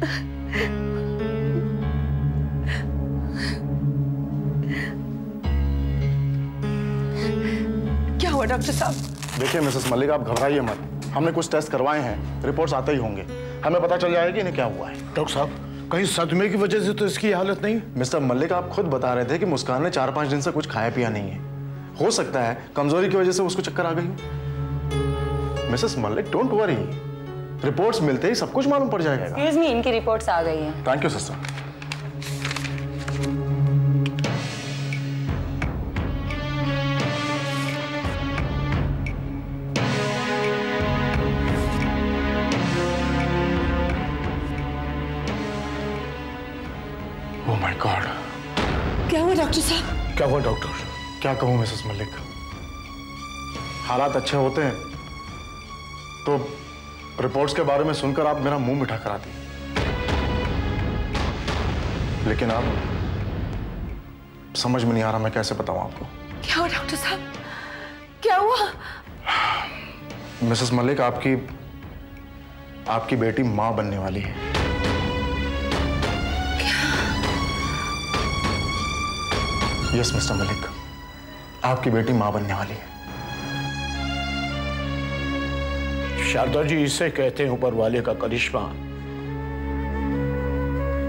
क्या हुआ डॉक्टर साहब? देखिए मिसेस मलिक, आप घबराइए मत। हमने कुछ टेस्ट करवाए हैं, रिपोर्ट्स आते ही होंगे, हमें पता चल जाएगा कि इन्हें क्या हुआ है। डॉक्टर साहब, कहीं सदमे की वजह से तो इसकी हालत नहीं? मिस्टर मलिक, आप खुद बता रहे थे कि मुस्कान ने 4-5 दिन से कुछ खाया पिया नहीं है। हो सकता है कमजोरी की वजह से उसको चक्कर आ गई हो। Mrs Malik, don't worry, reports मिलते ही सब कुछ मालूम पड़ जाएगा। एक्सक्यूज मी, इनकी रिपोर्ट्स आ गई हैं। Thank you sister. Oh my God. क्या हुआ डॉक्टर साहब? क्या हुआ डॉक्टर? क्या कहूं मिसेस मलिक, हालात अच्छे होते हैं तो रिपोर्ट्स के बारे में सुनकर आप मेरा मुंह मीठा करा दी, लेकिन आप समझ में नहीं आ रहा मैं कैसे बताऊं आपको। क्या हुआ डॉक्टर साहब? क्या हुआ? मिसेस मलिक, आपकी बेटी मां बनने वाली है। यस मिस्टर मलिक, आपकी बेटी मां बनने वाली है। शारदा जी, इसे कहते हैं ऊपर वाले का करिश्मा।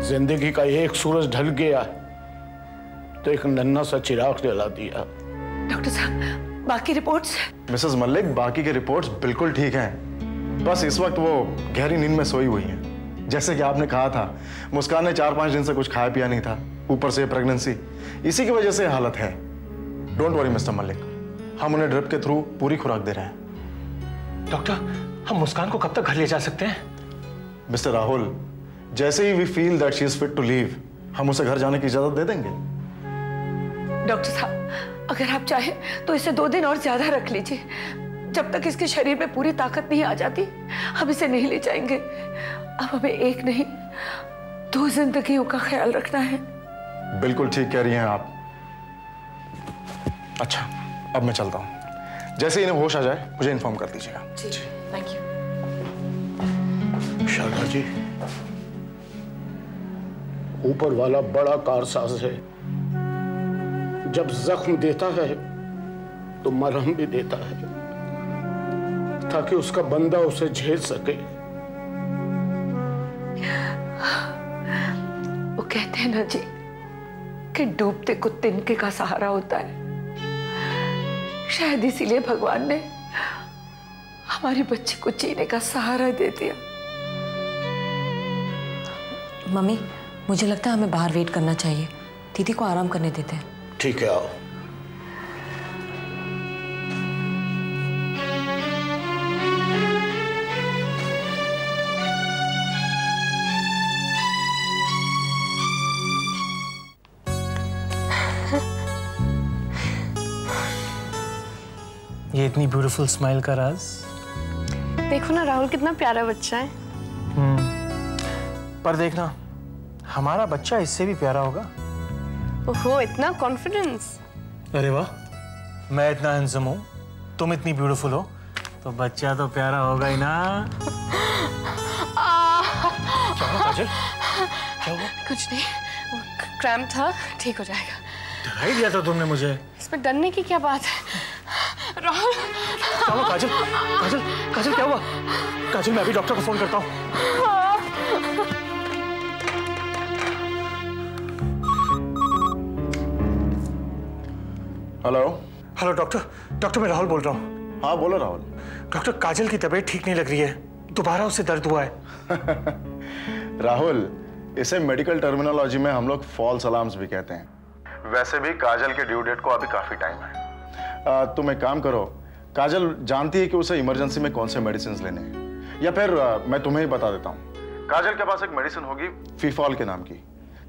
जिंदगी का एक सूरज ढल गया तो एक नन्हा सा चिराग जला दिया। डॉक्टर साहब, बाकी रिपोर्ट्स? मिसेस मलिक, बाकी के रिपोर्ट्स बिल्कुल ठीक हैं, बस इस वक्त वो गहरी नींद में सोई हुई हैं। जैसे कि आपने कहा था, मुस्कान ने 4-5 दिन से कुछ खाया पिया नहीं था, ऊपर से प्रेगनेंसी, इसी की वजह से हालत है। डोंट वरी मिस्टर मलिक, हम उन्हें ड्रिप के थ्रू पूरी खुराक दे रहे हैं। डॉक्टर, हम मुस्कान को कब तक घर ले जा सकते हैं? मिस्टर राहुल, जैसे ही we feel that she is fit to leave, हम उसे घर जाने की इजाजत दे देंगे। डॉक्टर साहब, अगर आप चाहें तो इसे 2 दिन और ज्यादा रख लीजिए। जब तक इसके शरीर में पूरी ताकत नहीं आ जाती, हम इसे नहीं ले जाएंगे। अब हमें 1 नहीं 2 जिंदगियों का ख्याल रखना है। बिल्कुल ठीक कह रही हैं आप। अच्छा, अब मैं चलता हूं। जैसे इन्हें होश आ जाए मुझे इन्फॉर्म कर दीजिएगा। जी, थैंक यू। शारदा जी, ऊपर वाला बड़ा कारसाज है। जब जख्म देता है तो मरहम भी देता है, ताकि उसका बंदा उसे झेल सके। वो कहते हैं ना जी कि डूबते को तिनके का सहारा होता है। शायद इसीलिए भगवान ने हमारे बच्चे को जीने का सहारा दे दिया। मम्मी, मुझे लगता है हमें बाहर वेट करना चाहिए। दीदी को आराम करने देते हैं। ठीक है, आओ। ये इतनी ब्यूटीफुल स्माइल का राज? देखो ना राहुल, कितना प्यारा बच्चा है। पर देखना, हमारा बच्चा इससे भी प्यारा होगा। ओहो, इतना कॉन्फिडेंस। अरे वाह, मैं इतना हैंडसम हूँ, तुम इतनी ब्यूटीफुल हो, तो बच्चा तो प्यारा होगा ही ना। क्या हुआ काजल? क्या हुआ? कुछ नहीं, वो क्रैम्प था, ठीक हो जाएगा। डरा दिया था तुमने मुझे। इसमें डरने की क्या बात है? राहुल, क्या हुआ काजल? काजल, काजल क्या हुआ? काजल, मैं अभी डॉक्टर को फोन करता हूँ। हेलो। हेलो डॉक्टर, मैं राहुल बोल रहा हूँ। हाँ बोलो राहुल। डॉक्टर, काजल की तबीयत ठीक नहीं लग रही है, दोबारा उसे दर्द हुआ है। राहुल, इसे मेडिकल टर्मिनोलॉजी में हम लोग फॉल्स अलार्म्स भी कहते हैं। वैसे भी काजल के ड्यू डेट को अभी काफी टाइम है। तुम एक काम करो, काजल जानती है कि उसे इमरजेंसी में कौन से मेडिसिन लेने हैं, या फिर मैं तुम्हें ही बता देता हूँ। काजल के पास एक मेडिसिन होगी फीफॉल के नाम की,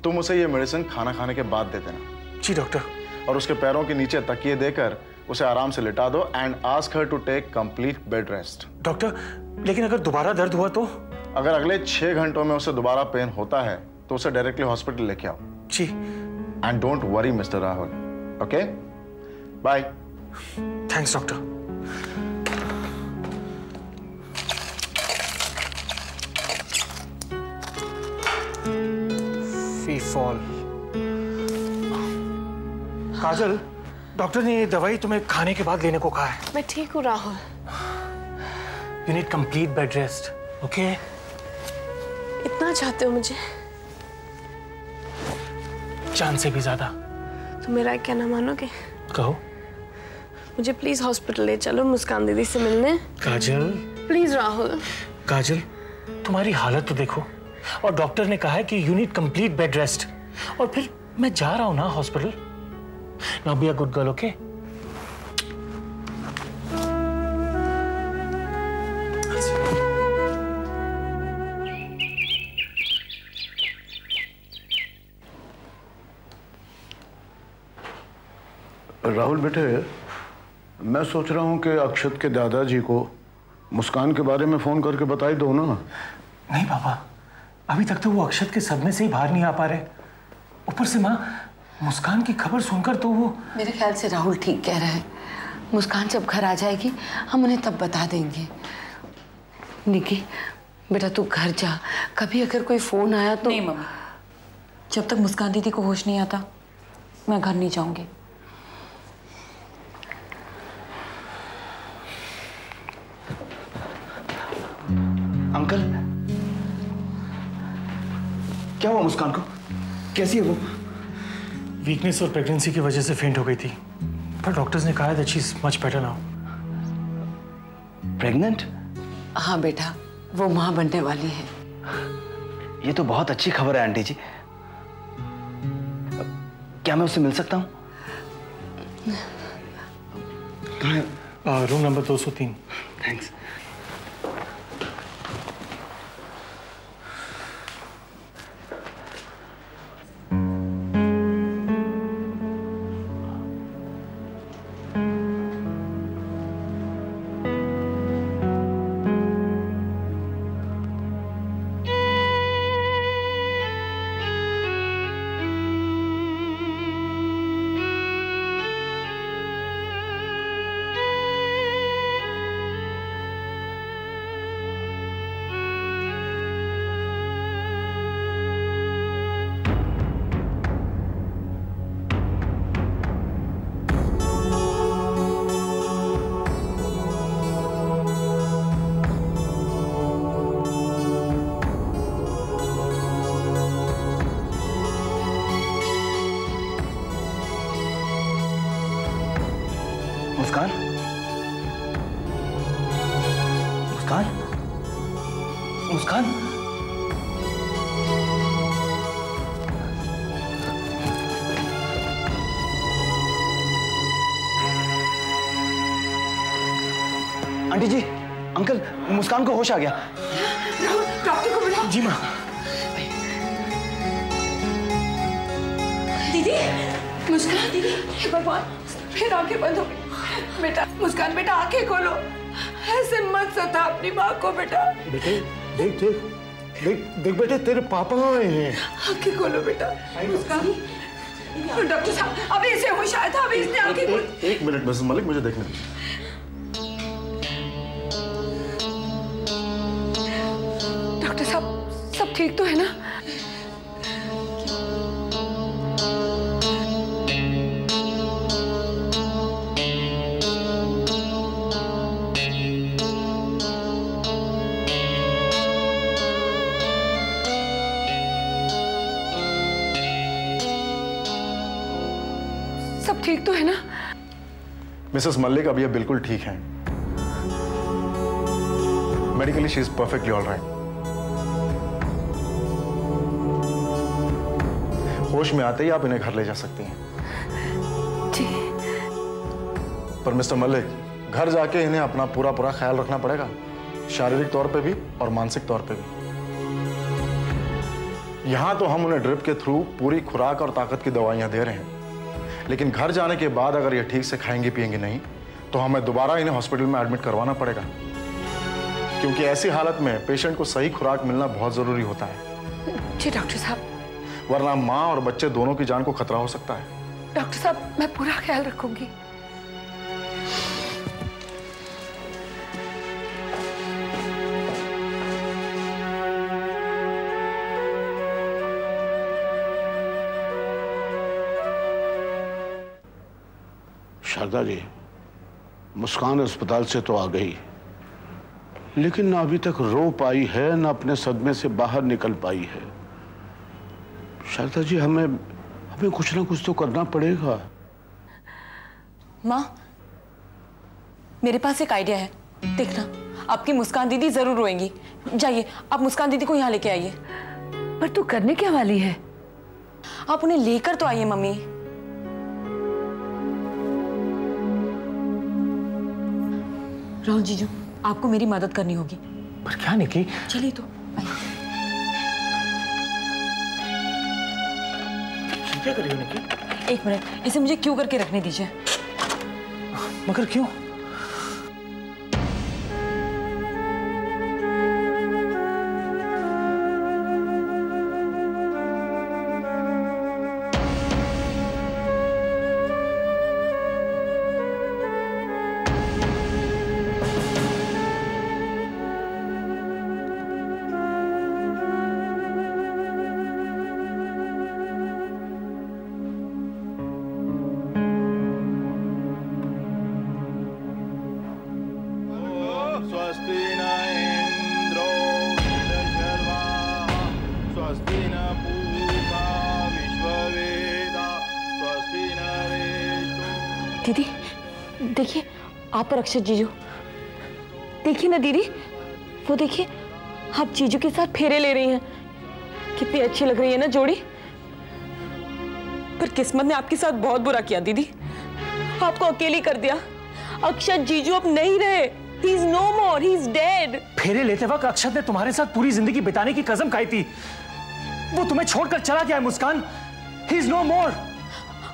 तुम उसे ये मेडिसिन खाना खाने के बाद दे देना। जी डॉक्टर। और उसके पैरों के नीचे तकिए देकर उसे आराम से लिटा दो and ask her to take complete bed rest. Doctor, लेकिन अगर दोबारा दर्द हुआ तो? अगर अगले 6 घंटों में उसे दोबारा पेन होता है तो उसे डायरेक्टली हॉस्पिटल लेके आओ। जी। And don't worry mister Rahul, okay? Bye. Thanks doctor. Free fall. Kajal, doctor ने ये दवाई तुम्हें खाने के बाद लेने को कहा है। मैं ठीक हूँ Rahul. You need complete bed rest, okay? इतना चाहते हो मुझे? जान से भी ज्यादा। तो मेरा क्या ना मानोगे? कहो। मुझे प्लीज हॉस्पिटल ले चलो मुस्कान दीदी से मिलने। काजल। प्लीज राहुल। काजल, तुम्हारी हालत तो देखो, और डॉक्टर ने कहा है कि you need complete bed rest. और फिर मैं जा रहा हूं ना hospital. Now be a good girl, okay? Rahul बेटे, मैं सोच रहा हूँ कि अक्षत के दादाजी को मुस्कान के बारे में फोन करके बता ही दो ना। नहीं पापा, अभी तक तो वो अक्षत के सदमे से ही बाहर नहीं आ पा रहे। ऊपर से माँ, मुस्कान की खबर सुनकर तो वो। मेरे ख्याल से राहुल ठीक कह रहा है। मुस्कान जब घर आ जाएगी हम उन्हें तब बता देंगे। निकी बेटा तू घर जा, कभी अगर कोई फोन आया तो। नहीं मम्मी, जब तक मुस्कान दीदी को होश नहीं आता मैं घर नहीं जाऊंगी। अंकल, क्या हुआ मुस्कान को? कैसी है वो? वीकनेस और प्रेगनेंसी की वजह से फेंट हो गई थी, पर डॉक्टर्स ने कहा that she is much better now. Pregnant? हाँ बेटा, वो माँ बनने वाली है। ये तो बहुत अच्छी खबर है आंटी जी। क्या मैं उससे मिल सकता हूँ? Room number 203। थैंक्स। मुस्कान? मुस्कान? मुस्कान? आंटी जी, अंकल, मुस्कान को होश आ गया। डॉक्टर को बुलाओ। जी माँ। दीदी, मुस्कान दीदी, हे भगवान, फिर आंखें बंद हो गई। बेटा मुस्कान, बेटा आंखें खोलो, ऐसे मत सता अपनी माँ को बेटा। बेटे देख देख देख देख बेटे, तेरे पापा आए हैं। आंखें खोलो बेटा। मुस्कान, डॉक्टर साहब अभी इसे होश आया था, अभी इसने आंखें खोली। एक मिनट मिसेस मलिक, मुझे देखने दीजिए। डॉक्टर साहब सब ठीक तो है ना? सब ठीक तो है ना? मिसेस मलिक अब ये बिल्कुल ठीक हैं। Medically she is perfectly all right. होश में आते ही आप इन्हें घर ले जा सकती हैं। जी। पर मिस्टर मलिक, घर जाके इन्हें अपना पूरा ख्याल रखना पड़ेगा, शारीरिक तौर पे भी और मानसिक तौर पे भी। यहां तो हम उन्हें ड्रिप के थ्रू पूरी खुराक और ताकत की दवाइयां दे रहे हैं, लेकिन घर जाने के बाद अगर ये ठीक से खाएंगे पिएंगे नहीं तो हमें दोबारा इन्हें हॉस्पिटल में एडमिट करवाना पड़ेगा, क्योंकि ऐसी हालत में पेशेंट को सही खुराक मिलना बहुत जरूरी होता है। जी डॉक्टर साहब। वरना माँ और बच्चे दोनों की जान को खतरा हो सकता है। डॉक्टर साहब मैं पूरा ख्याल रखूंगी। शारदा जी, मुस्कान अस्पताल से तो आ गई, लेकिन ना अभी तक रो पाई है, ना अपने सदमे से बाहर निकल पाई है। शारदा जी, हमें कुछ ना कुछ तो करना पड़ेगा। माँ, मेरे पास एक आइडिया है, देखना आपकी मुस्कान दीदी जरूर रोएंगी। जाइए, आप मुस्कान दीदी को यहाँ लेके आइए। पर तू करने क्या वाली है? आप उन्हें लेकर तो आइए मम्मी। राहुल जीजू, आपको मेरी मदद करनी होगी। पर क्या निकी? चलिए तो क्या कर रही हो निकी? एक मिनट, इसे मुझे क्यों करके रखने दीजिए। मगर क्यों? दीदी देखिए, आप और अक्षत जीजू, देखिए ना दीदी, वो देखिए, आप जीजू के साथ फेरे ले रही हैं। कितनी अच्छी लग रही है ना जोड़ी। पर किस्मत ने आपके साथ बहुत बुरा किया दीदी, आपको अकेली कर दिया। अक्षत जीजू अब नहीं रहे। He is no more, he is dead। फेरे लेते वक्त अक्षत ने तुम्हारे साथ पूरी जिंदगी बिताने की कसम खाई थी। वो तुम्हें छोड़कर चला गया है मुस्कान। He is no more।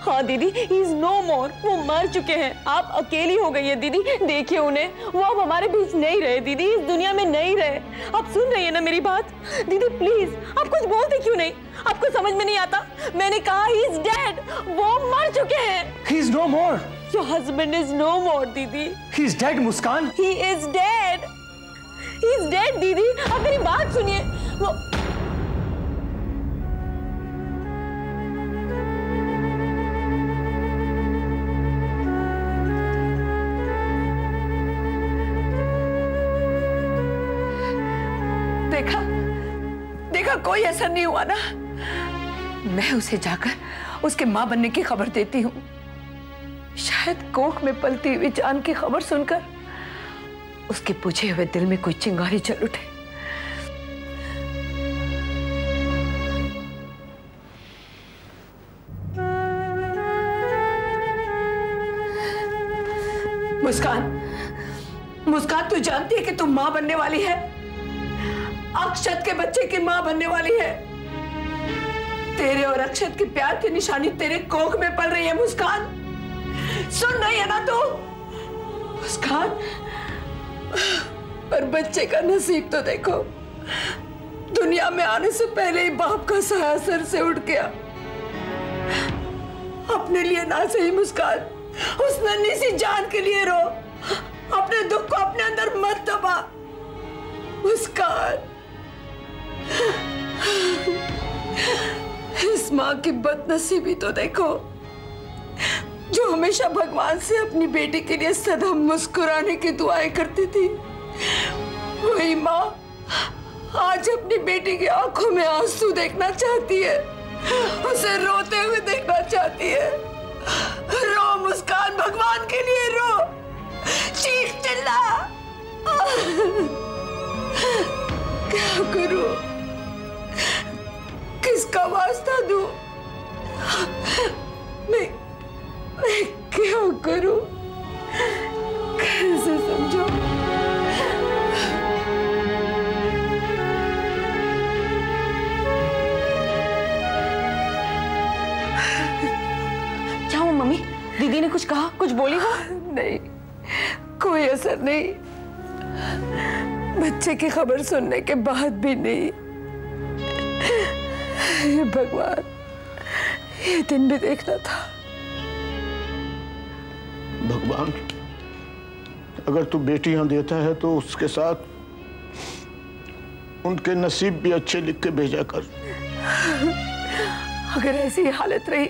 हाँ दीदी, he is no more। वो मर चुके हैं। आप अकेली हो गई है दीदी। देखिए उन्हें, वो अब हमारे बीच नहीं रहे दीदी, इस दुनिया में नहीं रहे। आप सुन रही है ना मेरी बात? दीदी प्लीज, आप कुछ बोलते क्यों नहीं? आपको समझ में नहीं आता? मैंने कहा he is dead, वो मर चुके हैं। He is no more। Your husband is no more दीदी। He is dead Muskan. He is dead। He is dead दीदी, आप मेरी बात सुनिए। वो देखा कोई असर नहीं हुआ ना। मैं उसे जाकर उसके मां बनने की खबर देती हूँ। शायद कोख में पलती हुई जान की खबर सुनकर उसके बुझे हुए दिल में कोई चिंगारी जल उठे। मुस्कान, तू जानती है कि तू मां बनने वाली है? अक्षत के बच्चे की मां बनने वाली है। तेरे और अक्षत के प्यार की निशानी तेरे कोख में पल रही है मुस्कान। सुन रही है ना तू? मुस्कान, पर बच्चे का नसीब तो देखो। दुनिया में आने से पहले ही बाप का साया सर से उठ गया। अपने लिए ना सही मुस्कान, उस नन्ही सी जान के लिए रो। अपने दुख को अपने अंदर मत दबा मुस्कान। इस माँ की बदनसीबी तो देखो, जो हमेशा भगवान से अपनी बेटी के लिए सदा मुस्कुराने की दुआएं करती थी, वही माँ आज अपनी बेटी की आंखों में आंसू देखना चाहती है, उसे रोते हुए देखना चाहती है। रो मुस्कान, भगवान के लिए रो, चीख चिल्ला। क्या करूं? किसका वास्ता दूं? मैं क्या करूं? कैसे समझो? क्या हुआ मम्मी? दीदी ने कुछ कहा, कुछ बोली वो? नहीं, कोई असर नहीं। बच्चे की खबर सुनने के बाद भी नहीं। हे भगवान, ये दिन भी देखना था। भगवान, अगर तू बेटियां देता है तो उसके साथ उनके नसीब भी अच्छे लिख के भेजा कर। अगर ऐसी हालत रही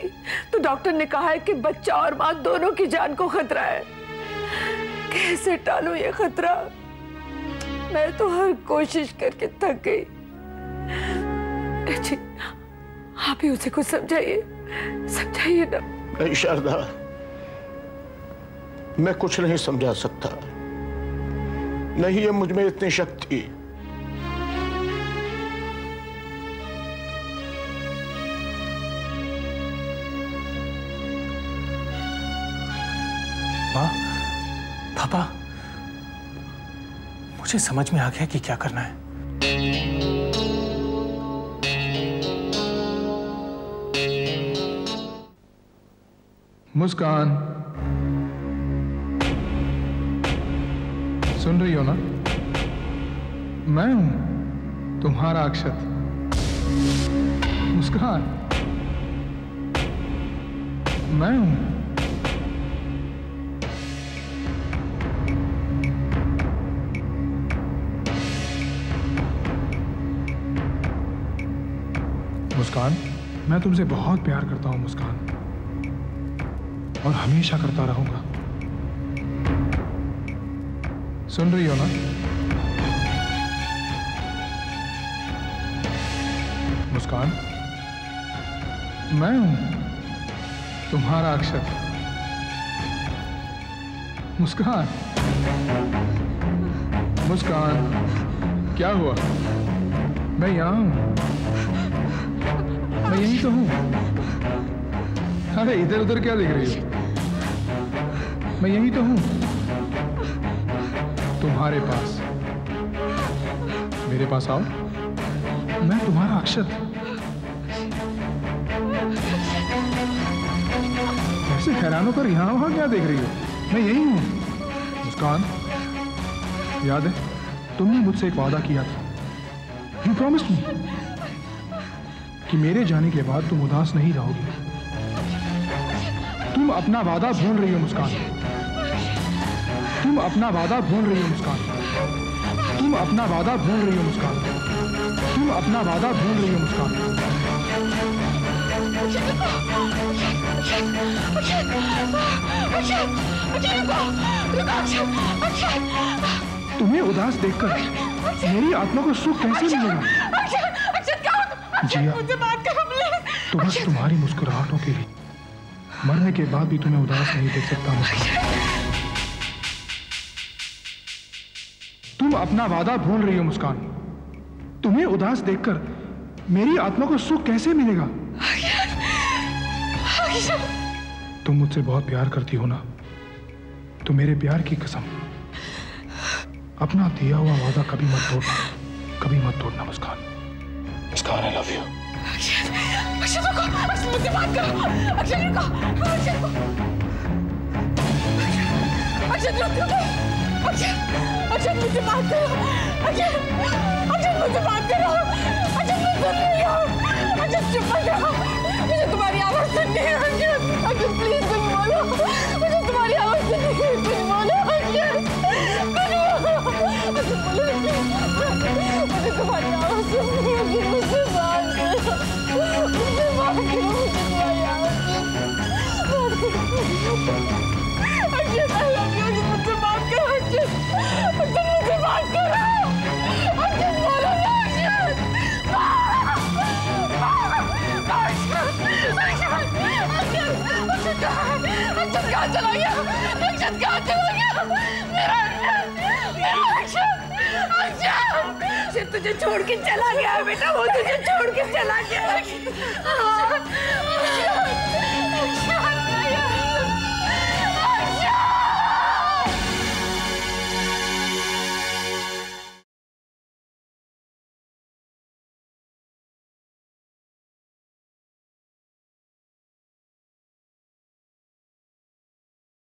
तो डॉक्टर ने कहा है कि बच्चा और मां दोनों की जान को खतरा है। कैसे टालूं ये खतरा? मैं तो हर कोशिश करके थक गई। जी, आप ही उसे कुछ समझाइए ना। नहीं शारदा, मैं कुछ नहीं समझा सकता। नहीं है मुझ में इतनी शक्ति। माँ, पापा, मुझे समझ में आ गया कि क्या करना है। मुस्कान, सुन रही हो ना? मैं हूं तुम्हारा अक्षत। मुस्कान, मैं हूं। मुस्कान, मैं तुमसे बहुत प्यार करता हूं मुस्कान, और हमेशा करता रहूंगा। सुन रही हो ना? मुस्कान, मैं हूं तुम्हारा अक्षत। मुस्कान, मुस्कान, क्या हुआ? मैं यहां हूं, मैं यहीं तो हूं। अरे इधर उधर क्या देख रही हो? मैं यहीं तो हूं, तुम्हारे पास। मेरे पास आओ, मैं तुम्हारा अक्षत। ऐसे हैरान होकर यहां वहां क्या देख रही हो? मैं यहीं हूं। मुस्कान, याद है तुमने मुझसे एक वादा किया था। यू प्रॉमिस्ड मी कि मेरे जाने के बाद तुम उदास नहीं रहोगी। तुम अपना वादा भूल रही हो मुस्कान। तुम अपना वादा भूल रही हो मुस्कान। तुम अपना वादा भूल रही हो मुस्कान। तुम अपना वादा भूल रही हो मुस्कान। तुम्हें उदास देखकर मेरी आत्मा को सुख कैसे मिलेगा? जिया, तो बस तुम्हारी मुस्कुराहटों के लिए मरने के बाद भी तुम्हें उदास नहीं देख सकता मुस्कान। तुम अपना वादा भूल रही हो मुस्कान। तुम्हें उदास देखकर मेरी आत्मा को सुख कैसे मिलेगा? तुम मुझसे बहुत प्यार करती हो ना, तो मेरे प्यार की कसम, अपना दिया हुआ वादा कभी मत तोड़ना, कभी मत तोड़ना मुस्कान। मुस्कान, आई लव यू। अक्षत रुको, अक्षत मुझसे बात करो। अक्षत रुको, अक्षत रुको, अक्षत रुको, अक्षत मुझसे बात करो। अक्षत मुझसे बात करो। अक्षत मुझे सुन रही हो? अक्षत चुप मत रहो, मुझे तुम्हारी आवाज सुननी है। अक्षत प्लीज कुछ बोलो, मुझे तुम्हारी आवाज सुननी है। कुछ बोलो अक्षत, कुछ बोलो। मुझे तुम्हारी आवाज सुननी है। मुझसे बात करो, मुझसे बात करो, मुझे तुम्हारी आवाज अक्षत, आई लव यू। मुझसे बात करो अक्षत, अक्षत मुझसे बात करो। अक्षत बोलो ना अक्षत। अक्षत कहाँ चला गया? अक्षत कहाँ चला गया? मेरा अक्षत, अक्षत तुझे छोड़ के चला गया बेटा, वो तुझे छोड़ के चला गया।